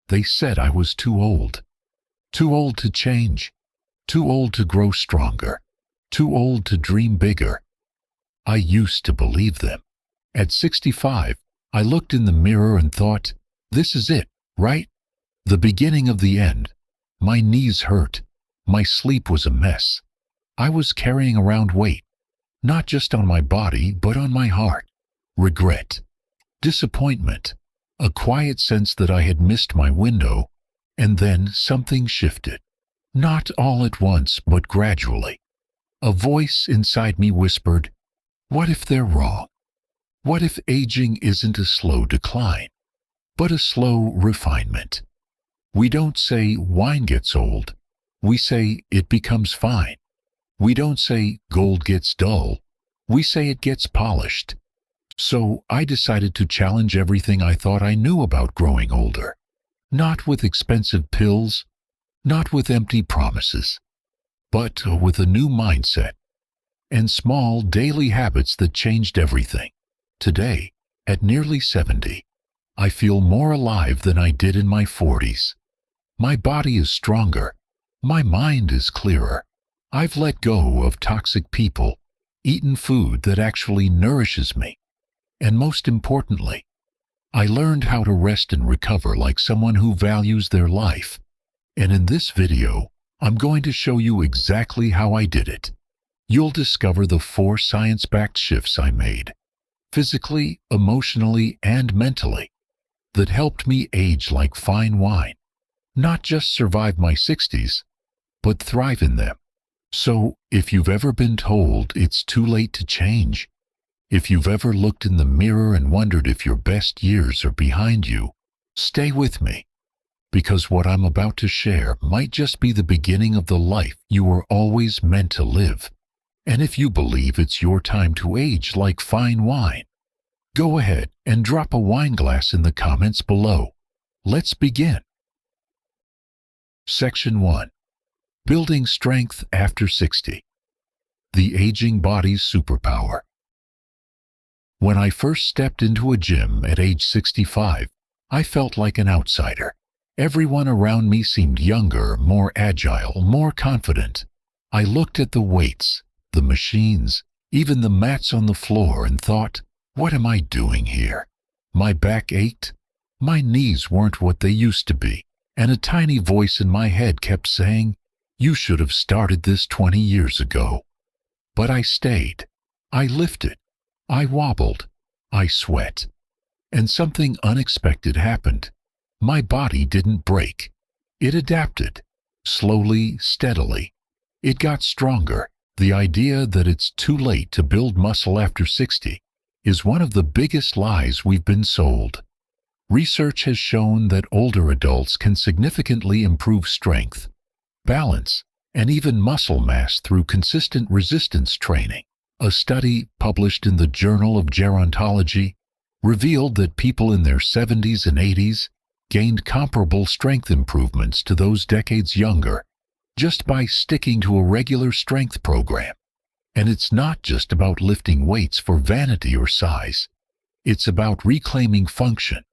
They said I was too old. Too old to change. Too old to grow stronger. Too old to dream bigger. I used to believe them. At 65, I looked in the mirror and thought, this is it, right? The beginning of the end. My knees hurt. My sleep was a mess. I was carrying around weight, not just on my body, but on my heart. Regret. Disappointment. A quiet sense that I had missed my window, and then something shifted. Not all at once, but gradually. A voice inside me whispered, what if they're wrong? What if aging isn't a slow decline, but a slow refinement? We don't say wine gets old. We say it becomes fine. We don't say gold gets dull. We say it gets polished. So I decided to challenge everything I thought I knew about growing older. Not with expensive pills, not with empty promises, but with a new mindset and small daily habits that changed everything. Today, at nearly 70, I feel more alive than I did in my 40s. My body is stronger. My mind is clearer. I've let go of toxic people, eaten food that actually nourishes me. And most importantly, I learned how to rest and recover like someone who values their life. And in this video, I'm going to show you exactly how I did it. You'll discover the 4 science-backed shifts I made, physically, emotionally, and mentally, that helped me age like fine wine. Not just survive my 60s, but thrive in them. So, if you've ever been told it's too late to change, if you've ever looked in the mirror and wondered if your best years are behind you, stay with me, because what I'm about to share might just be the beginning of the life you were always meant to live. And if you believe it's your time to age like fine wine, go ahead and drop a wine glass in the comments below. Let's begin. Section 1. Building Strength After 60. The Aging Body's Superpower. When I first stepped into a gym at age 65, I felt like an outsider. Everyone around me seemed younger, more agile, more confident. I looked at the weights, the machines, even the mats on the floor and thought, what am I doing here? My back ached. My knees weren't what they used to be, and a tiny voice in my head kept saying, you should have started this 20 years ago. But I stayed. I lifted. I wobbled. I sweat. And something unexpected happened. My body didn't break. It adapted. Slowly, steadily. It got stronger. The idea that it's too late to build muscle after 60 is one of the biggest lies we've been sold. Research has shown that older adults can significantly improve strength, balance, and even muscle mass through consistent resistance training. A study published in the Journal of Gerontology revealed that people in their 70s and 80s gained comparable strength improvements to those decades younger just by sticking to a regular strength program. And it's not just about lifting weights for vanity or size. It's about reclaiming function,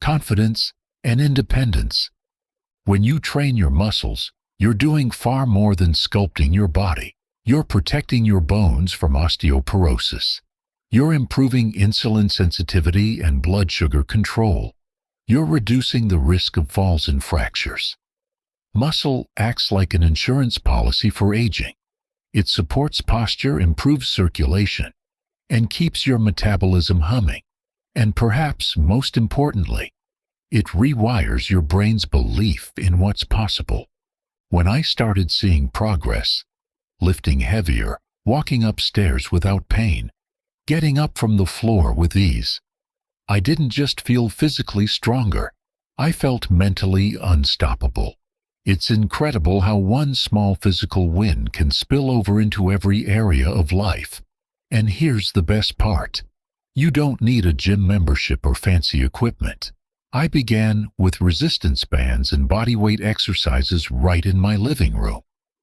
confidence, and independence. When you train your muscles, you're doing far more than sculpting your body. You're protecting your bones from osteoporosis. You're improving insulin sensitivity and blood sugar control. You're reducing the risk of falls and fractures. Muscle acts like an insurance policy for aging. It supports posture, improves circulation, and keeps your metabolism humming. And perhaps most importantly, it rewires your brain's belief in what's possible. When I started seeing progress, lifting heavier, walking upstairs without pain, getting up from the floor with ease, I didn't just feel physically stronger, I felt mentally unstoppable. It's incredible how one small physical win can spill over into every area of life. And here's the best part. You don't need a gym membership or fancy equipment. I began with resistance bands and bodyweight exercises right in my living room.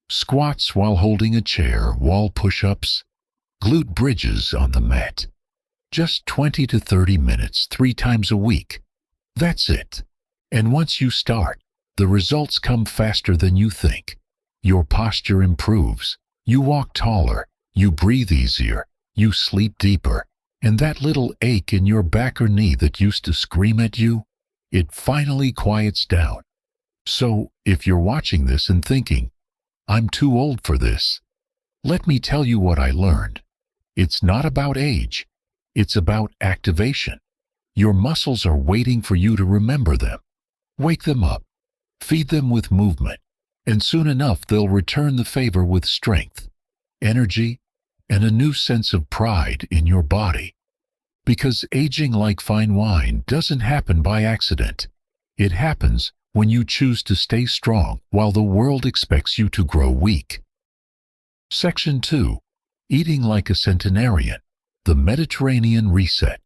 Squats while holding a chair, wall push-ups, glute bridges on the mat. Just 20 to 30 minutes 3 times a week. That's it. And once you start, the results come faster than you think. Your posture improves, you walk taller, you breathe easier, you sleep deeper, and that little ache in your back or knee that used to scream at you, it finally quiets down. So, if you're watching this and thinking, I'm too old for this, let me tell you what I learned. It's not about age, it's about activation. Your muscles are waiting for you to remember them. Wake them up, feed them with movement, and soon enough they'll return the favor with strength, energy, and a new sense of pride in your body. Because aging like fine wine doesn't happen by accident. It happens when you choose to stay strong while the world expects you to grow weak. Section 2. Eating like a centenarian. The Mediterranean Reset.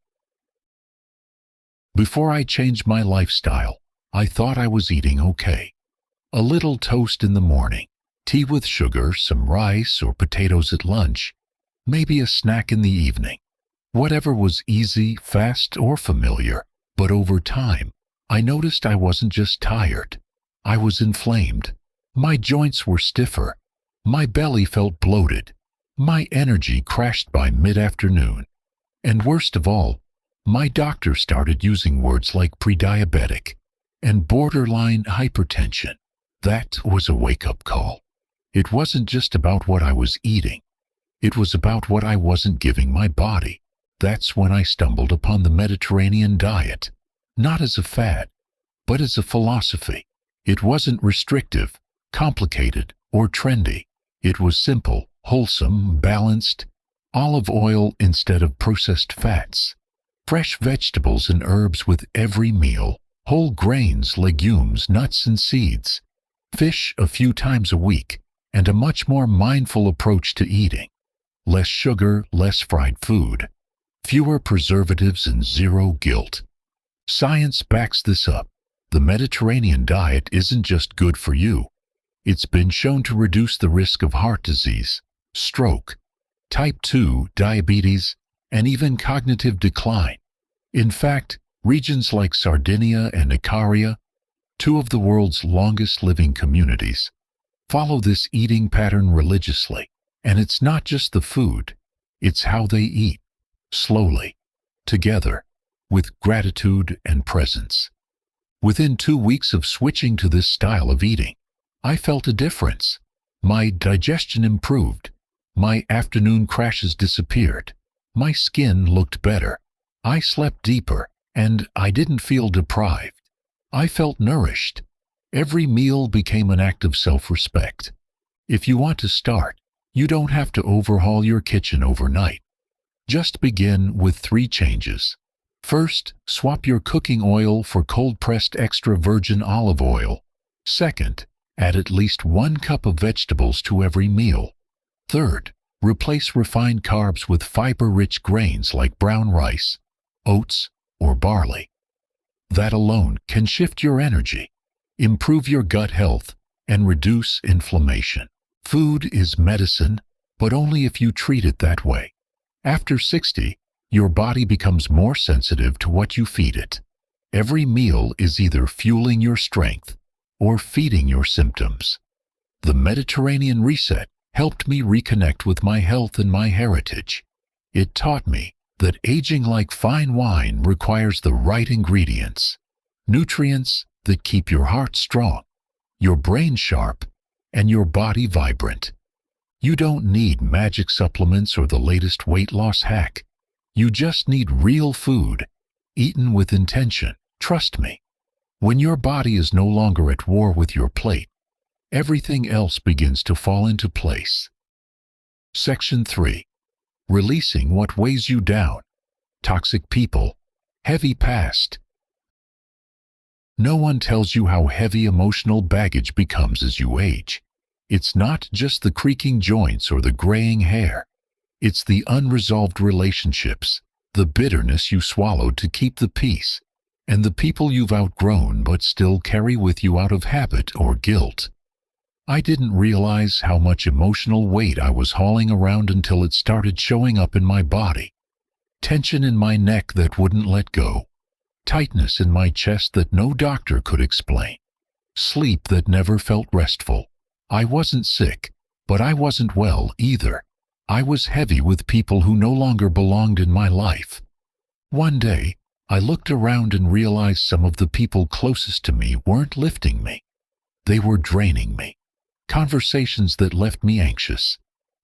Before I changed my lifestyle, I thought I was eating okay. A little toast in the morning, tea with sugar, some rice or potatoes at lunch, maybe a snack in the evening. Whatever was easy, fast, or familiar. But over time, I noticed I wasn't just tired. I was inflamed. My joints were stiffer. My belly felt bloated. My energy crashed by mid-afternoon. And worst of all, my doctor started using words like pre-diabetic and borderline hypertension. That was a wake-up call. It wasn't just about what I was eating. It was about what I wasn't giving my body. That's when I stumbled upon the Mediterranean diet, not as a fad, but as a philosophy. It wasn't restrictive, complicated, or trendy. It was simple, wholesome, balanced, olive oil instead of processed fats, fresh vegetables and herbs with every meal, whole grains, legumes, nuts, and seeds, fish a few times a week, and a much more mindful approach to eating. Less sugar, less fried food, fewer preservatives, and zero guilt. Science backs this up. The Mediterranean diet isn't just good for you. It's been shown to reduce the risk of heart disease, stroke, type 2 diabetes, and even cognitive decline. In fact, regions like Sardinia and Icaria, two of the world's longest living communities, follow this eating pattern religiously. And it's not just the food, it's how they eat, slowly, together, with gratitude and presence. Within 2 weeks of switching to this style of eating, I felt a difference. My digestion improved, my afternoon crashes disappeared, my skin looked better, I slept deeper, and I didn't feel deprived. I felt nourished. Every meal became an act of self-respect. If you want to start, you don't have to overhaul your kitchen overnight. Just begin with 3 changes. First, swap your cooking oil for cold-pressed extra virgin olive oil. Second, add at least 1 cup of vegetables to every meal. Third, replace refined carbs with fiber-rich grains like brown rice, oats, or barley. That alone can shift your energy, improve your gut health, and reduce inflammation. Food is medicine, but only if you treat it that way. After 60, your body becomes more sensitive to what you feed it. Every meal is either fueling your strength or feeding your symptoms. The Mediterranean Reset helped me reconnect with my health and my heritage. It taught me that aging like fine wine requires the right ingredients, nutrients that keep your heart strong, your brain sharp, and your body vibrant. You don't need magic supplements or the latest weight loss hack. You just need real food, eaten with intention. Trust me, when your body is no longer at war with your plate, everything else begins to fall into place. Section 3. Releasing what weighs you down. Toxic people. Heavy past. No one tells you how heavy emotional baggage becomes as you age. It's not just the creaking joints or the graying hair. It's the unresolved relationships, the bitterness you swallowed to keep the peace, and the people you've outgrown but still carry with you out of habit or guilt. I didn't realize how much emotional weight I was hauling around until it started showing up in my body. Tension in my neck that wouldn't let go. tightness in my chest that no doctor could explain, sleep that never felt restful. I wasn't sick, but I wasn't well either. I was heavy with people who no longer belonged in my life. One day, I looked around and realized some of the people closest to me weren't lifting me. They were draining me. Conversations that left me anxious.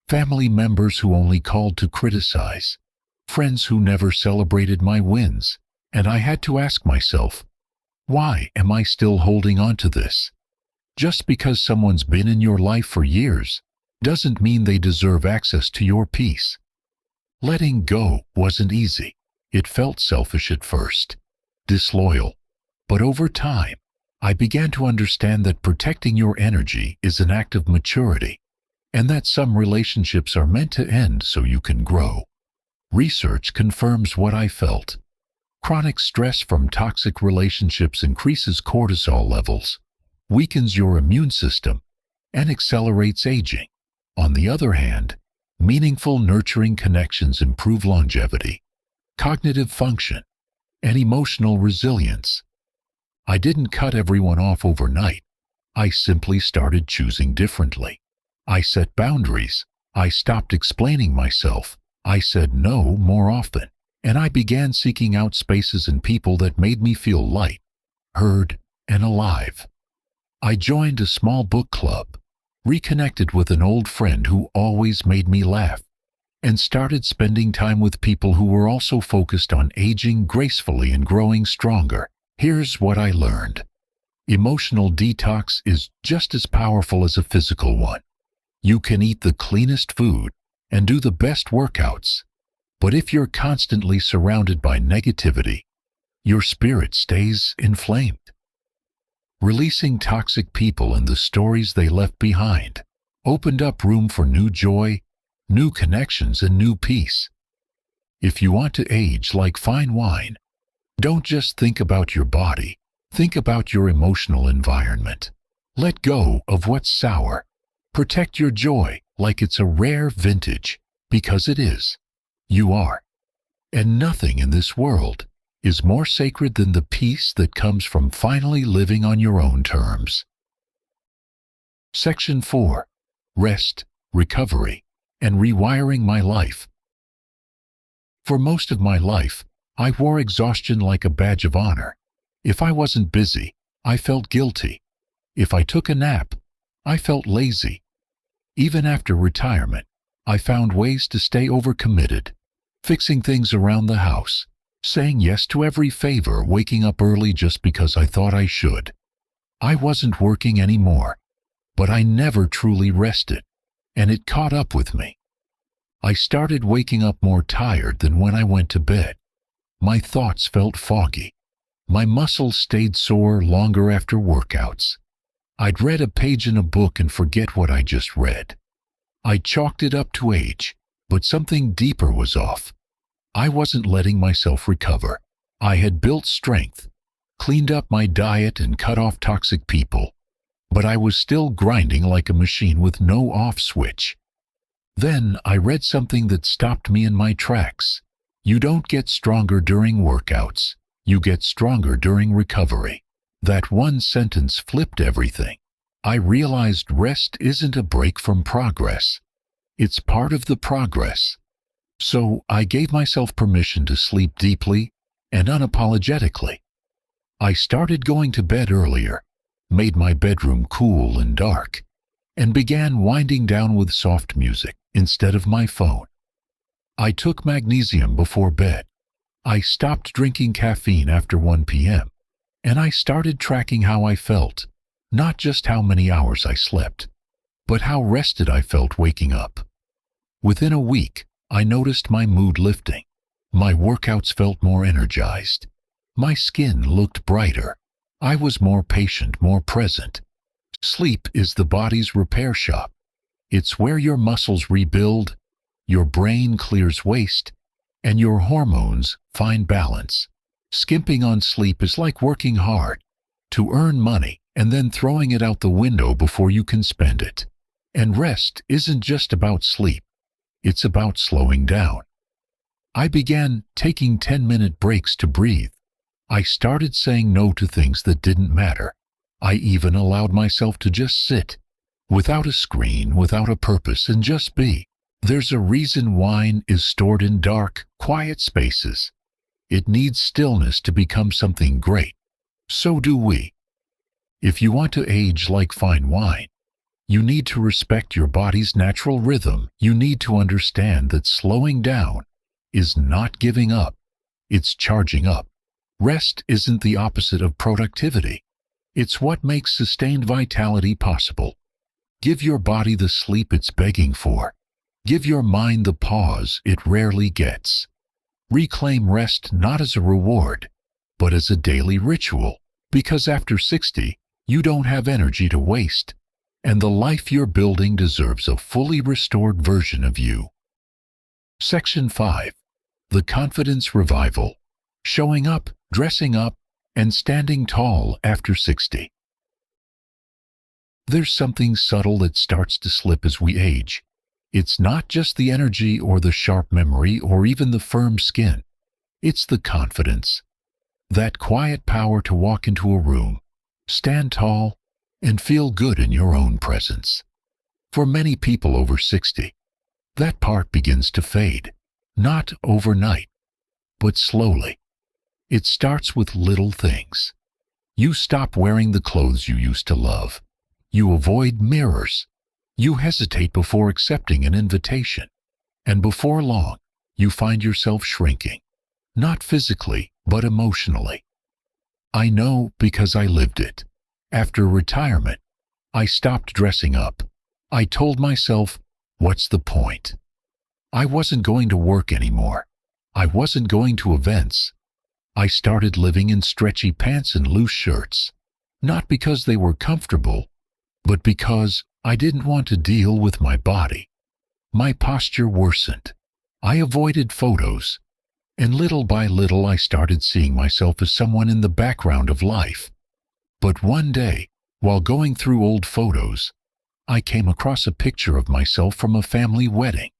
Family members who only called to criticize. Friends who never celebrated my wins. And I had to ask myself, why am I still holding on to this? Just because someone's been in your life for years doesn't mean they deserve access to your peace. Letting go wasn't easy. It felt selfish at first, disloyal. But over time, I began to understand that protecting your energy is an act of maturity, and that some relationships are meant to end so you can grow. Research confirms what I felt. Chronic stress from toxic relationships increases cortisol levels, weakens your immune system, and accelerates aging. On the other hand, meaningful, nurturing connections improve longevity, cognitive function, and emotional resilience. I didn't cut everyone off overnight. I simply started choosing differently. I set boundaries. I stopped explaining myself. I said no more often. And I began seeking out spaces and people that made me feel light, heard, and alive. I joined a small book club, reconnected with an old friend who always made me laugh, and started spending time with people who were also focused on aging gracefully and growing stronger. Here's what I learned. Emotional detox is just as powerful as a physical one. You can eat the cleanest food and do the best workouts, but if you're constantly surrounded by negativity, your spirit stays inflamed. Releasing toxic people and the stories they left behind opened up room for new joy, new connections, and new peace. If you want to age like fine wine, don't just think about your body, think about your emotional environment. Let go of what's sour. Protect your joy like it's a rare vintage, because it is. You are. And nothing in this world is more sacred than the peace that comes from finally living on your own terms. Section 4. Rest, Recovery, and Rewiring My Life. For most of my life, I wore exhaustion like a badge of honor. If I wasn't busy, I felt guilty. If I took a nap, I felt lazy. Even after retirement, I found ways to stay overcommitted, fixing things around the house, saying yes to every favor, waking up early just because I thought I should. I wasn't working anymore, but I never truly rested, and it caught up with me. I started waking up more tired than when I went to bed. My thoughts felt foggy. My muscles stayed sore longer after workouts. I'd read a page in a book and forget what I just read. I chalked it up to age, but something deeper was off. I wasn't letting myself recover. I had built strength, cleaned up my diet, and cut off toxic people, but I was still grinding like a machine with no off switch. Then I read something that stopped me in my tracks. You don't get stronger during workouts. You get stronger during recovery. That one sentence flipped everything. I realized rest isn't a break from progress. It's part of the progress. So I gave myself permission to sleep deeply and unapologetically. I started going to bed earlier, made my bedroom cool and dark, and began winding down with soft music instead of my phone. I took magnesium before bed. I stopped drinking caffeine after 1 p.m., and I started tracking how I felt. Not just how many hours I slept, but how rested I felt waking up. Within a week, I noticed my mood lifting. My workouts felt more energized. My skin looked brighter. I was more patient, more present. Sleep is the body's repair shop. It's where your muscles rebuild, your brain clears waste, and your hormones find balance. Skimping on sleep is like working hard to earn money and then throwing it out the window before you can spend it. And rest isn't just about sleep. It's about slowing down. I began taking 10-minute breaks to breathe, I started saying no to things that didn't matter. I even allowed myself to just sit, without a screen, without a purpose, and just be. There's a reason wine is stored in dark, quiet spaces. It needs stillness to become something great. So do we. If you want to age like fine wine, you need to respect your body's natural rhythm. You need to understand that slowing down is not giving up, it's charging up. Rest isn't the opposite of productivity. It's what makes sustained vitality possible. Give your body the sleep it's begging for. Give your mind the pause it rarely gets. Reclaim rest not as a reward, but as a daily ritual, because after 60, you don't have energy to waste, and the life you're building deserves a fully restored version of you. Section 5. The Confidence Revival. Showing up, dressing up, and standing tall after 60. There's something subtle that starts to slip as we age. It's not just the energy or the sharp memory or even the firm skin. It's the confidence. That quiet power to walk into a room, stand tall, and feel good in your own presence. For many people over 60, that part begins to fade. Not overnight, but slowly. It starts with little things. You stop wearing the clothes you used to love. You avoid mirrors. You hesitate before accepting an invitation. And before long, you find yourself shrinking. Not physically, but emotionally. I know because I lived it. After retirement, I stopped dressing up. I told myself, what's the point? I wasn't going to work anymore. I wasn't going to events. I started living in stretchy pants and loose shirts, not because they were comfortable, but because I didn't want to deal with my body. My posture worsened. I avoided photos, and little by little I started seeing myself as someone in the background of life. But one day, while going through old photos, I came across a picture of myself from a family wedding,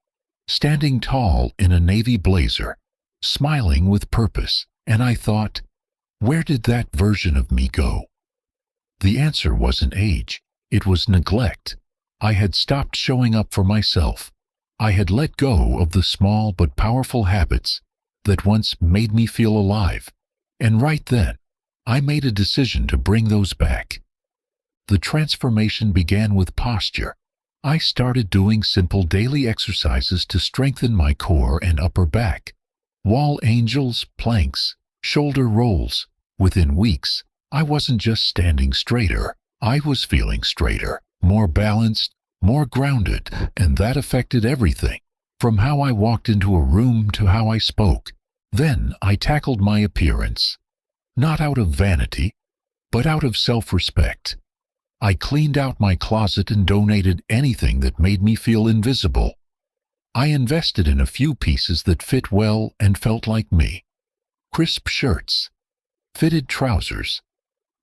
standing tall in a navy blazer, smiling with purpose. And I thought, where did that version of me go? The answer wasn't age, it was neglect. I had stopped showing up for myself. I had let go of the small but powerful habits that once made me feel alive. And right then, I made a decision to bring those back. The transformation began with posture. I started doing simple daily exercises to strengthen my core and upper back. Wall angels, planks, shoulder rolls. Within weeks, I wasn't just standing straighter, I was feeling straighter, more balanced, more grounded, and that affected everything, from how I walked into a room to how I spoke. Then I tackled my appearance, not out of vanity, but out of self-respect. I cleaned out my closet and donated anything that made me feel invisible. I invested in a few pieces that fit well and felt like me. Crisp shirts, fitted trousers,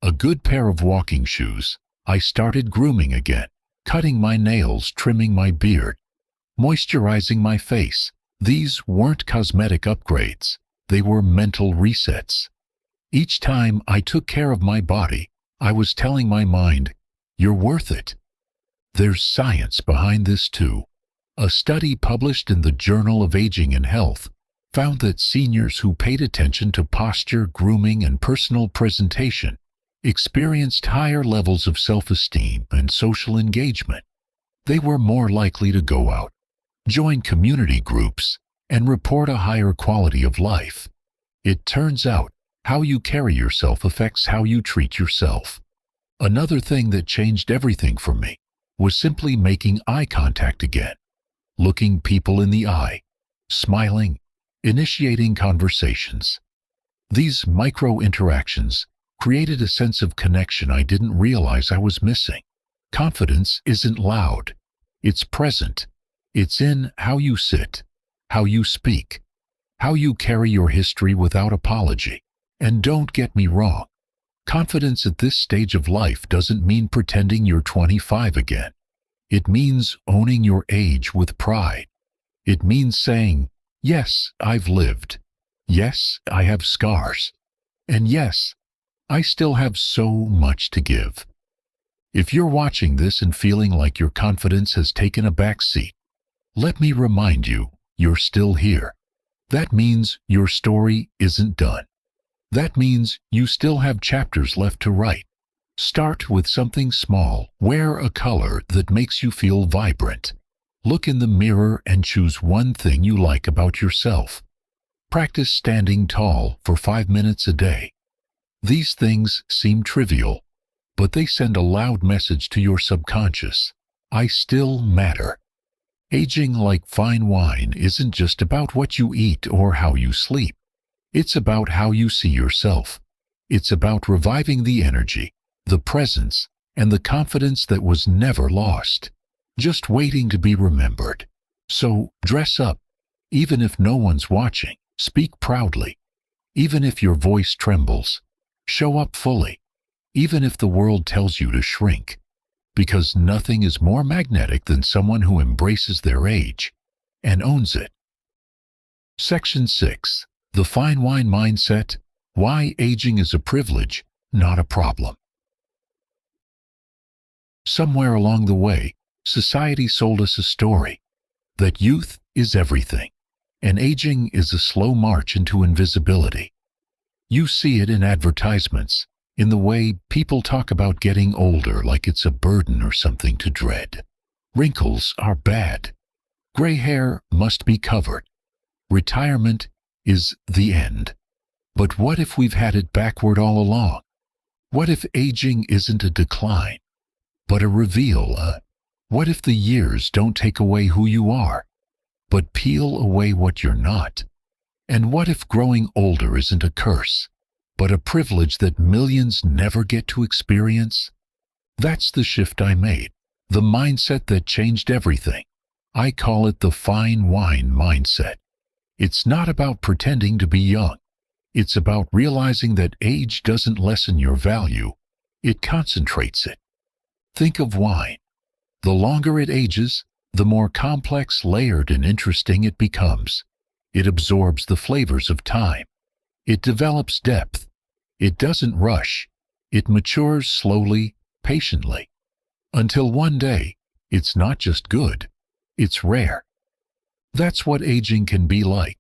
a good pair of walking shoes. I started grooming again, cutting my nails, trimming my beard, moisturizing my face. These weren't cosmetic upgrades, they were mental resets. Each time I took care of my body, I was telling my mind, you're worth it. There's science behind this too. A study published in the Journal of Aging and Health found that seniors who paid attention to posture, grooming, and personal presentation experienced higher levels of self-esteem and social engagement. They were more likely to go out, join community groups, and report a higher quality of life. It turns out, how you carry yourself affects how you treat yourself. Another thing that changed everything for me was simply making eye contact again. Looking people in the eye, smiling, initiating conversations. These micro-interactions created a sense of connection I didn't realize I was missing. Confidence isn't loud. It's present. It's in how you sit, how you speak, how you carry your history without apology. And don't get me wrong, confidence at this stage of life doesn't mean pretending you're 25 again. It means owning your age with pride. It means saying, yes, I've lived. Yes, I have scars. And yes, I still have so much to give. If you're watching this and feeling like your confidence has taken a back seat, let me remind you, you're still here. That means your story isn't done. That means you still have chapters left to write. Start with something small. Wear a color that makes you feel vibrant. Look in the mirror and choose one thing you like about yourself. Practice standing tall for 5 minutes a day. These things seem trivial, but they send a loud message to your subconscious. I still matter. Aging like fine wine isn't just about what you eat or how you sleep. It's about how you see yourself. It's about reviving the energy, the presence, and the confidence that was never lost, just waiting to be remembered. So dress up, even if no one's watching. Speak proudly, even if your voice trembles. Show up fully, even if the world tells you to shrink. Because nothing is more magnetic than someone who embraces their age and owns it. Section 6. The Fine Wine Mindset. Why aging is a privilege, not a problem. Somewhere along the way, society sold us a story that youth is everything, and aging is a slow march into invisibility. You see it in advertisements, in the way people talk about getting older like it's a burden or something to dread. Wrinkles are bad. Gray hair must be covered. Retirement is the end. But what if we've had it backward all along? What if aging isn't a decline, but a reveal? What if the years don't take away who you are, but peel away what you're not? And what if growing older isn't a curse, but a privilege that millions never get to experience? That's the shift I made, the mindset that changed everything. I call it the fine wine mindset. It's not about pretending to be young. It's about realizing that age doesn't lessen your value, it concentrates it. Think of wine. The longer it ages, the more complex, layered, and interesting it becomes. It absorbs the flavors of time. It develops depth. It doesn't rush. It matures slowly, patiently. Until one day, it's not just good, it's rare. That's what aging can be like,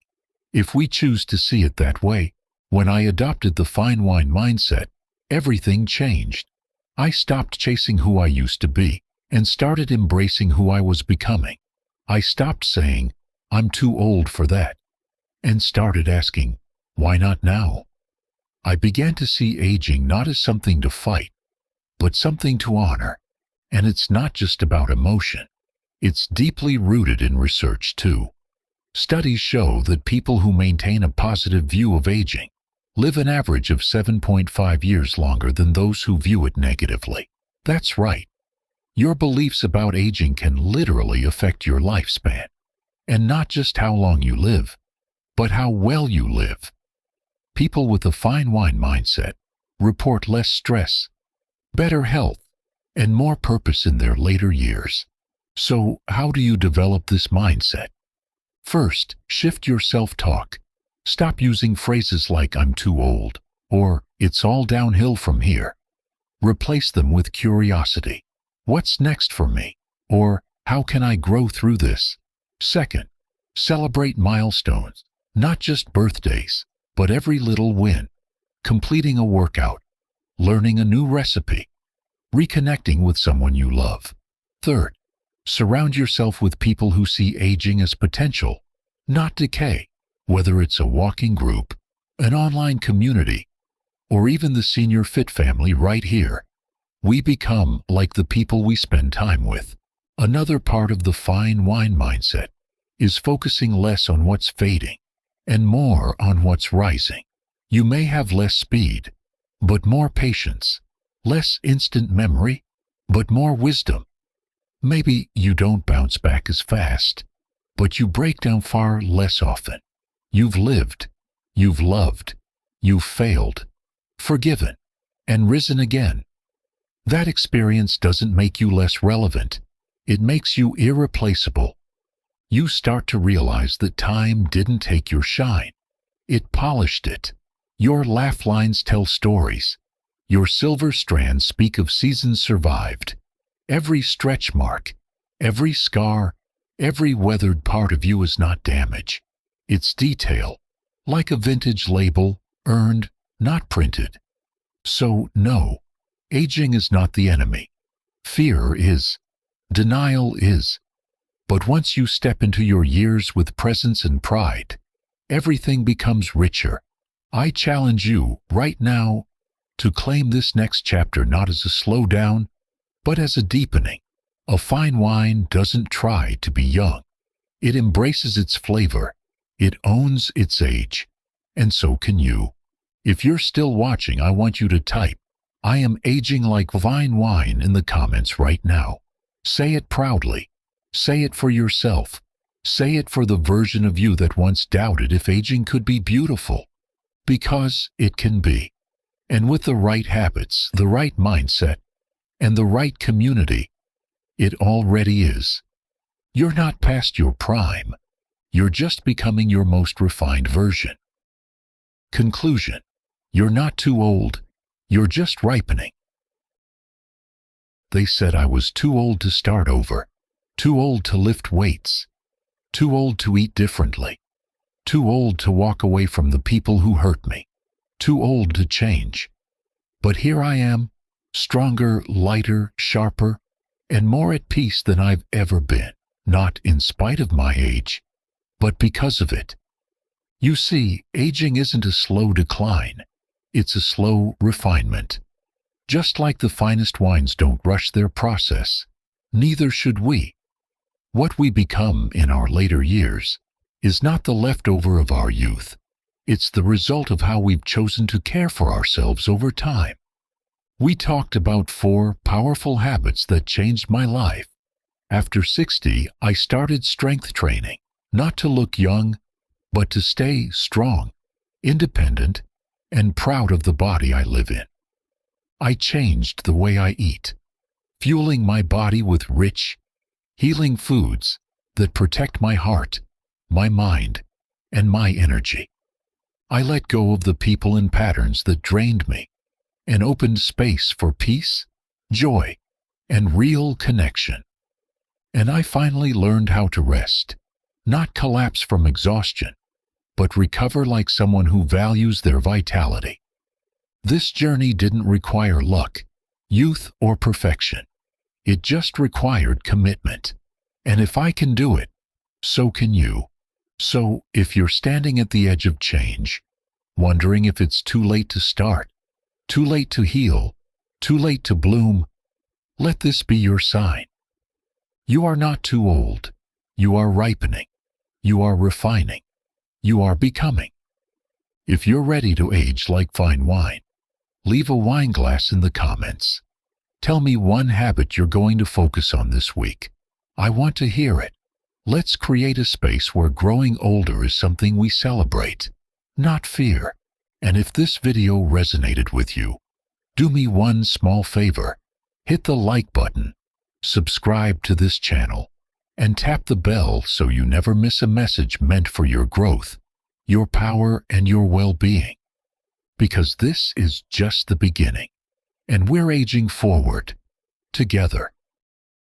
if we choose to see it that way. When I adopted the fine wine mindset, everything changed. I stopped chasing who I used to be and started embracing who I was becoming. I stopped saying, I'm too old for that, and started asking, why not now? I began to see aging not as something to fight, but something to honor. And it's not just about emotion. It's deeply rooted in research too. Studies show that people who maintain a positive view of aging live an average of 7.5 years longer than those who view it negatively. That's right. Your beliefs about aging can literally affect your lifespan. And not just how long you live, but how well you live. People with a fine wine mindset report less stress, better health, and more purpose in their later years. So, how do you develop this mindset? First, shift your self-talk. Stop using phrases like I'm too old or it's all downhill from here. Replace them with curiosity. What's next for me? Or how can I grow through this? Second, celebrate milestones, not just birthdays, but every little win. Completing a workout, learning a new recipe, reconnecting with someone you love. Third, surround yourself with people who see aging as potential, not decay. Whether it's a walking group, an online community, or even the senior fit family right here, we become like the people we spend time with. Another part of the fine wine mindset is focusing less on what's fading and more on what's rising. You may have less speed, but more patience, less instant memory, but more wisdom. Maybe you don't bounce back as fast, but you break down far less often. You've lived, you've loved, you've failed, forgiven, and risen again. That experience doesn't make you less relevant. It makes you irreplaceable. You start to realize that time didn't take your shine. It polished it. Your laugh lines tell stories. Your silver strands speak of seasons survived. Every stretch mark, every scar, every weathered part of you is not damage. It's detail, like a vintage label, earned, not printed. So, no, aging is not the enemy. Fear is. Denial is. But once you step into your years with presence and pride, everything becomes richer. I challenge you, right now, to claim this next chapter not as a slowdown, but as a deepening. A fine wine doesn't try to be young. It embraces its flavor. It owns its age. And so can you. If you're still watching, I want you to type, "I am aging like fine wine" in the comments right now. Say it proudly. Say it for yourself. Say it for the version of you that once doubted if aging could be beautiful. Because it can be. And with the right habits, the right mindset, and the right community, it already is. You're not past your prime. You're just becoming your most refined version. Conclusion. You're not too old. You're just ripening. They said I was too old to start over, too old to lift weights, too old to eat differently, too old to walk away from the people who hurt me, too old to change. But here I am, stronger, lighter, sharper, and more at peace than I've ever been, not in spite of my age, but because of it. You see, aging isn't a slow decline. It's a slow refinement. Just like the finest wines don't rush their process, neither should we. What we become in our later years is not the leftover of our youth. It's the result of how we've chosen to care for ourselves over time. We talked about 4 powerful habits that changed my life. After 60, I started strength training, not to look young, but to stay strong, independent, and proud of the body I live in. I changed the way I eat, fueling my body with rich, healing foods that protect my heart, my mind, and my energy. I let go of the people and patterns that drained me and opened space for peace, joy, and real connection. And I finally learned how to rest, not collapse from exhaustion, but recover like someone who values their vitality. This journey didn't require luck, youth, or perfection. It just required commitment. And if I can do it, so can you. So, if you're standing at the edge of change, wondering if it's too late to start, too late to heal, too late to bloom, let this be your sign. You are not too old. You are ripening. You are refining. You are becoming. If you're ready to age like fine wine, leave a wine glass in the comments. Tell me one habit you're going to focus on this week. I want to hear it. Let's create a space where growing older is something we celebrate, not fear. And if this video resonated with you, do me one small favor. Hit the like button, subscribe to this channel, and tap the bell so you never miss a message meant for your growth, your power, and your well-being. Because this is just the beginning, and we're aging forward, together.